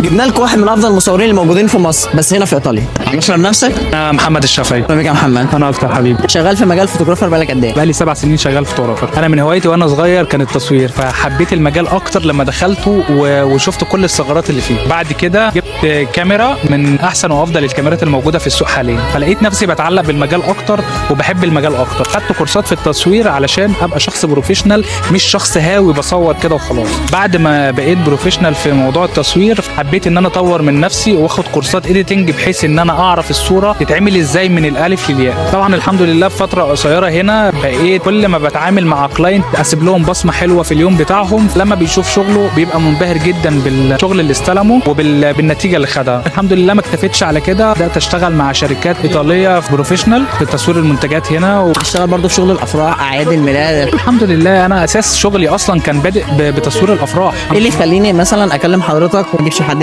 جبنا لكم واحد من افضل المصورين الموجودين في مصر بس هنا في ايطاليا. عشان نفسك. انا محمد الشافعي. بك يا محمد. انا اكتر حبيبي. شغال في مجال فوتوغرافر بقالك قد ايه؟ بقالي 7 سنين شغال فوتوغرافر. انا من هوايتي وانا صغير كان التصوير، فحبيت المجال اكتر لما دخلته وشفت كل الثغرات اللي فيه. بعد كده جبت كاميرا من احسن وافضل الكاميرات الموجوده في السوق حاليا، فلقيت نفسي بتعلق بالمجال اكتر وبحب المجال اكتر. خدت كورسات في التصوير علشان ابقى شخص بروفيشنال، مش شخص هاوي بصور كده وخلاص. بعد ما بقيت بروفيشنال في موضوع التصوير حبيت ان انا اطور من نفسي واخد كورسات اديتنج بحيث ان انا اعرف الصوره تتعمل ازاي من الالف للياء. طبعا الحمد لله في فتره قصيره هنا بقيت كل ما بتعامل مع كلاينت اسيب لهم بصمه حلوه في اليوم بتاعهم، لما بيشوف شغله بيبقى منبهر جدا بالشغل اللي استلمه وبالنتيجه اللي خدها. الحمد لله ما اكتفيتش على كده، بدات اشتغل مع شركات ايطاليه في بروفيشنال في تصوير المنتجات هنا بتشتغل برضه في شغل الافراح، اعياد الميلاد. الحمد لله انا اساس شغلي اصلا كان بادئ بتصوير الافراح. ايه اللي يخليني مثلا اكلم حضرتك وما اجيبش حد